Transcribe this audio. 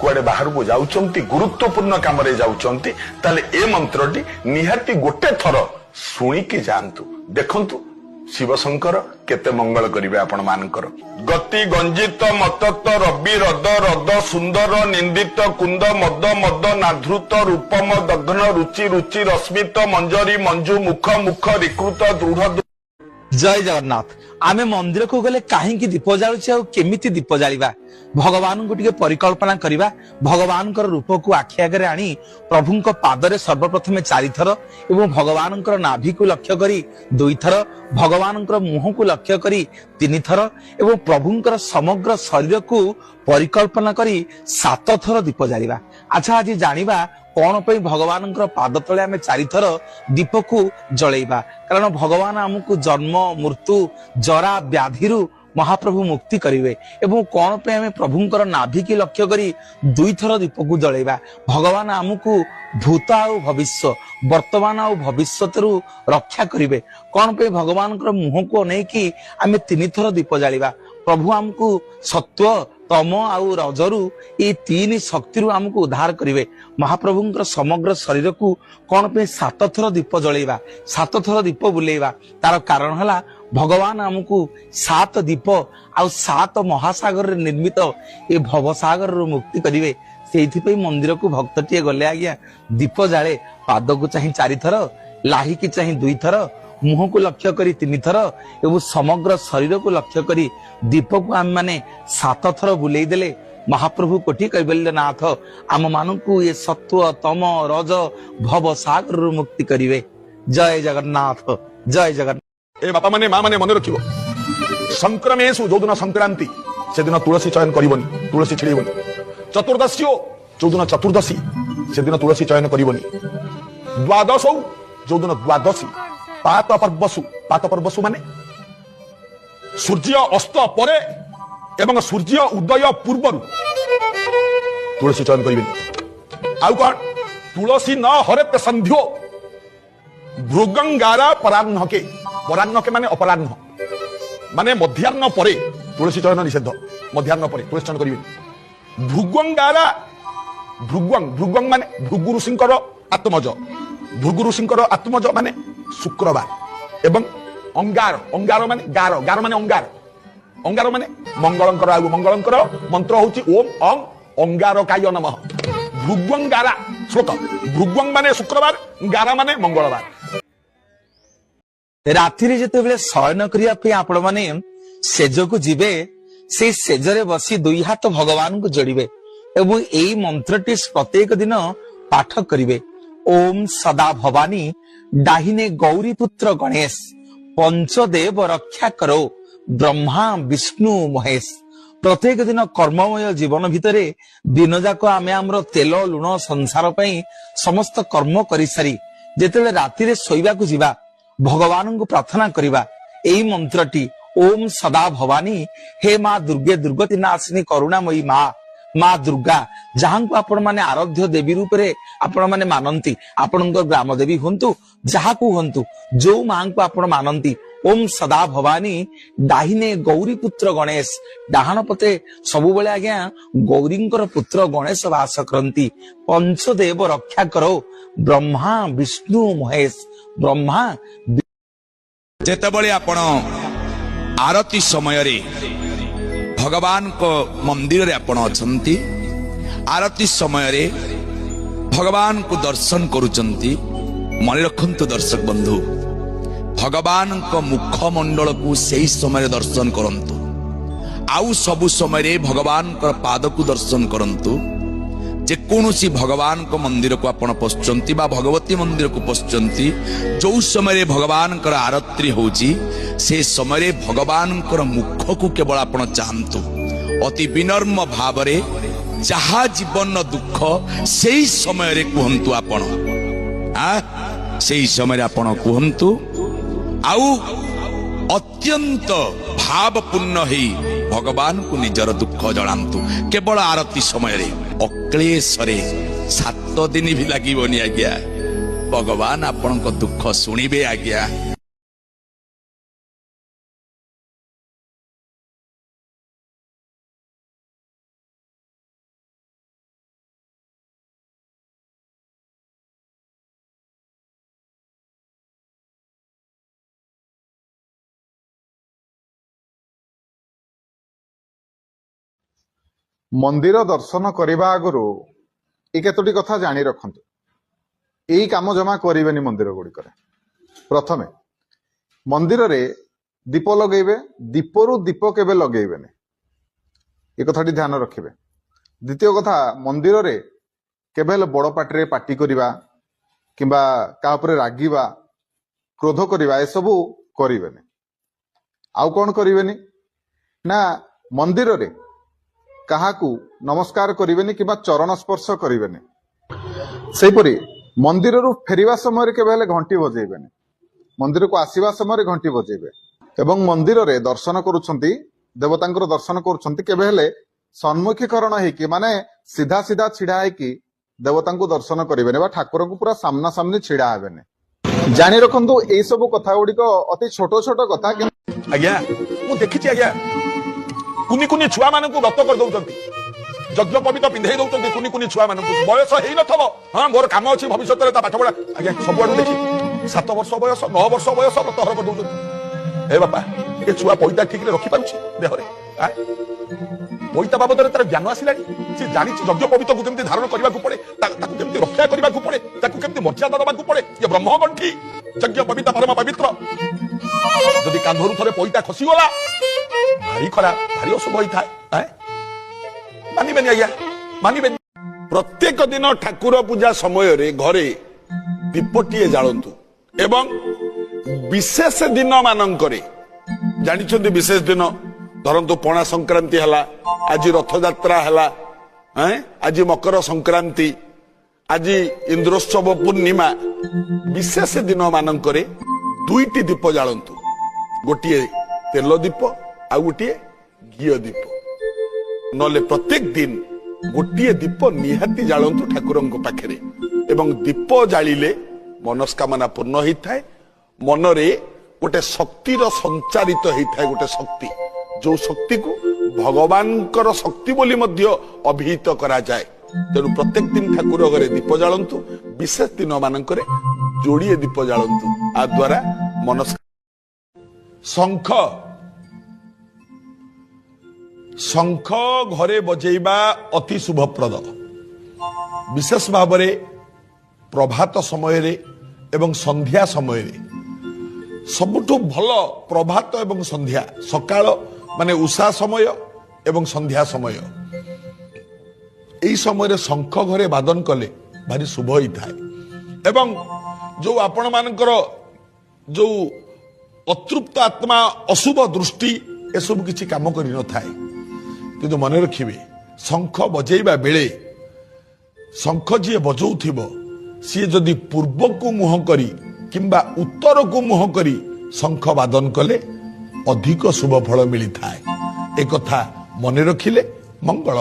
कुआडे बाहर को जाउचंती गुरुत्वपूर्ण काम रे जाउचंती ताले ए मंत्रटी निहाती गोटे थर सुनी के जानतु देखंतु शिवशंकर केते मंगल करिवे आपण मानकर। गति गंजित मतत रवि रद रद सुंदर निंदित कुंद मद मद नाधृत रूपम दग्न रुचि रुचि रश्मित मंजरी मंजू मुख मुख रिकृत दृढ़। जय जगन्नाथ। आमे मंदिर को गले कहीं दीप जालुचे और केमिति दीप जालिबा भगवान को टिके परिकल्पना करिबा। भगवान रूप को आखि आगे आनी प्रभु पादरे सर्वप्रथम 4 थर एवं भगवान नाभि को लक्ष्य करी 2 थर भगवान मुह को लक्ष्य करी 3 थर एवं प्रभुंकर समग्र शरीर को परिकल्पना करी 7 थर दीप जालिबा। अच्छा आज जानिबा कौन पे भगवान पाद तले आम 4 थर दीप को जलैबा कारण भगवान आमको जन्म मृत्यु जरा व्याधि महाप्रभु मुक्ति करिवे एवं कौन पे आम प्रभुंकर नाभि की लक्ष्य करी 2 थर दीप को जलैबा। भगवान आमको भूत आ भविष्य वर्तमान आ भविष्यत रक्षा करिवे कौन पे भगवान मुह को नहीं कि आम 3 थर दीप जालिबा। प्रभु आमको सत्व तम आउ रजरु ये 3 शक्ति आमको उद्धार करिवे। महाप्रभुंकर समग्र शरीर को कौन पे 7 थर दीप जलैबा 7 थर दीप बुलेबा तार कारण हला भगवान आमको 7 दीप आ 7 महासागर निर्मित ये भवसागर मुक्ति करिवे। से मंदिर को भक्तटिए गले आज्ञा दीप जाले पाद को चाहे 4 थर लाही की चाहे 2 थर मुह को लक्ष्य करी 3 थर एवं समग्र शरीर को लक्ष्य करी दीप को आम माने 7 थर बुले देले महाप्रभु कोठी कैबल्य नाथ आम मानू ये सत्व तम रज भव सागर मुक्ति करिवे। जय जगन्नाथ जय जगन्नाथ। ए बापा माने मां माने मन रखिबो संक्रमेशु जो दिन संक्रांति से दिन तुलसी चयन करिवनी तुलसी छिड़ीबनी। चतुर्दशी जो दिन चतुर्दशी से दिन तुलसी चयन करिवनी। द्वादश जो दिन द्वादशी पात पर्वसु माने सूर्य अस्त परे एवं सूर्य उदय पूर्व तुलसी चयन करिवनी। आउ कौन तुलसी न हरेत संध्यो भृगंगारा पराह्न के माने अपराह्न माने मध्याह्न परे तुलसी चयन निषेध मध्याह्न परे तुलसी चयन करिवनी। भृगंगारा भृगंग माने भृगु ऋषिंकर आत्मज भृगु ऋषिंकर आत्मज माने शुक्रवार एवं अंगार माने गार माने अंगार माने मंगलंकर आगु मंगलंकर मंत्र होची ओम अं अंगारकाय नमः। भृगंगारा श्लोक भृगंग माने शुक्रवार गारा माने मंगलवार। रात्रि जेते बेले शयन करिया पे आपण माने सेज को जिबे से सेजरे बसी 2 हाथ भगवान को जोड़िबे एवं एई मंत्रटी प्रत्येक दिन पाठ करिवे। ओम सदा भवानी दाहिने गौरी पुत्र गणेश पंचदेव रक्षा करो ब्रह्मा विष्णु महेश। प्रत्येक दिन कर्ममय जीवन भितरे दिन जाक आमे आमर तेल लुण संसार पई समस्त कर्म करि सारी जेतेबेले राति शोइबा को जिबा भगवान को प्रार्थना करिबा एई मंत्रटी ओम सदा भवानी हे माँ दुर्गे दुर्गति नाशिनी करुणामयी माँ दुर्गा जहां को आपण माने आराध्य देवी रूप रे आपण माने मानंती आपण ग्राम देवी हंतु जहा को हंतु जो मां को आपण मानंती ओम सदा भवानी दाहिने गौरी पुत्र गणेश डाहाण पते सबु बेले आज्ञा गौरींकर पुत्र गणेश वास करंती। पंचदेव रक्षा करो ब्रह्मा विष्णु महेश। ब्रह्मा जेतेबेले आपण आरती समय रे भगवान को मंदिर रे आपण अछंती आरती समय रे भगवान को दर्शन करुचंती मन रखंतु दर्शक बंधु भगवान को मुखमंडल को सही समय दर्शन करंतु आउ सबु समय रे भगवान को पाद को दर्शन करंतु जे कोनोसी भगवान को मंदिर को आपण पसचंती बा भगवती मंदिर को पसचंती जो समय रे भगवान कर आरती होची से समय रे भगवान कर मुख को केवल आपण चाहंतु अति विनम्र भाव रे जहा जीवन दुख सेही समय रे कहंतु आपण सेही समय रे आपण कहंतु आउ अत्यंत भावपूर्ण ही भगवान को निजर दुख जणांतु केवल आरती समय रे अक्लेशरे 7 दिन भी लागिबोनी आज्ञा भगवान आपण को दुख सुनिबे आज्ञा। मंदिर दर्शन करने आगु ये केतोटी कथा जानी रखु यही काम जमा करेनि मंदिर गुड़िक प्रथमे मंदिर रे दीप लगेबे दीपरु दीप केबे लगेबेनि ये कथाटी ध्यान रखिबे। द्वितीय कथा मंदिर रे केबे बड़ पार्टी पार्टी करिबा किंबा का उपरे रागिबा क्रोध करिबा ए सबु करिबेनि। आउ कोन करिबेनि ना मंदिर रे काहाकू नमस्कार करिबेनि किंबा चरण स्पर्श करिबेनि। सेहिपरि मंदिर रु फेरिबा समय केबे घंटी बजेबेनि मंदिर को आसीबा समय घंटी बजेबे एवं मंदिर रे दर्शन करूछंती देवतांकर दर्शन करूछंती केबे हेले सम्मुखीकरण हेकी माने सीधा सीधा छिड़ा हेकी देवता को दर्शन करेंगे बा ठाकुर को पूरा सामना सामनी छिड़ा हेबेने। जानी रखंतु एई सब कथा गुड़िक अति छोट छोट कथा आज्ञा मु देखिछि आज्ञा कुनी कुनी छुआ मानकु व्रत कर दउचंती यज्ञ पवित्र पिंधै दउचंती कुनी कुनी छुआ मानकु बयस हेई नथबो हां मोर काम अछि भविष्यत रे ता पाठ पढा आज्ञा सब आडू देखि 7 वर्ष बयस 9 वर्ष बयस व्रत हर कर दउचंती। ए बापा ए छुआ पइता ठीक रे रखि पाउछि देह रे पइता बाबद तार ज्ञान आसिलानी से जानी यज्ञ पवित्र को केमती धारण करने को पड़े ताकू केमती रक्षा करने को पड़े ताकू केमती मर्यादा देवा को पड़े ये ब्रह्मगंठी यज्ञ पवित्र परम पवित्र जदि कांधरू थरे पइता खसी गला भारी खरा भारी अशुभ होता है मानिबेनी आज्ञा मानिबेनी। प्रत्येक दिन ठाकुर पूजा समय रे घरे दीपटीए जालंतु एवं विशेष दिन मानकरे जानिछन्ति विशेष दिन धरंतु पणा संक्रांति हला आज रथ यात्रा हला आज मकर संक्रांति आज इंद्रोत्सव पूर्णिमा विशेष दिन मानकरे दुईटी दीप जालंतु गोटे तेल दीप आ गोटे घी दीप नले प्रत्येक दिन गोटे दीप निहाती जालंतु ठाकुरंक पाखरे एवं दीप जालिले मनस्कामना पूर्ण होता है मनरे गोटे शक्तिर संचारित होता है गोटे शक्ति जो शक्ति को भगवान शक्ति बोली मध्य अभिहित करा जाए। तेणु प्रत्येक दिन ठाकुर घरे दीप जालंतु विशेष दिन मानकरे जोड़िए दीप जालंतु आ द्वारा मनस्क शंख शंख घरे बजेबा अति शुभप्रद विशेष भाव में प्रभात समय रे एवं संध्या समय रे सबुठु भल प्रभात एवं संध्या सकाळ माने उषा समय एवं संध्या समय यही समय शंख घरे वादन कले भारी शुभ होता है एवं जो आपण मानकर जो अतृप्त आत्मा अशुभ दृष्टि एसबू किसी काम कर न थाए किंतु मन रखिए शंख बजेबा बेले शंख जी बजाउथिबो सी जदि पूर्व को मुह करी किंबा उत्तर को मुह करी शंख वादन कले अधिक शुभ फल मिली थाए एक कथा मन रखिले मंगल।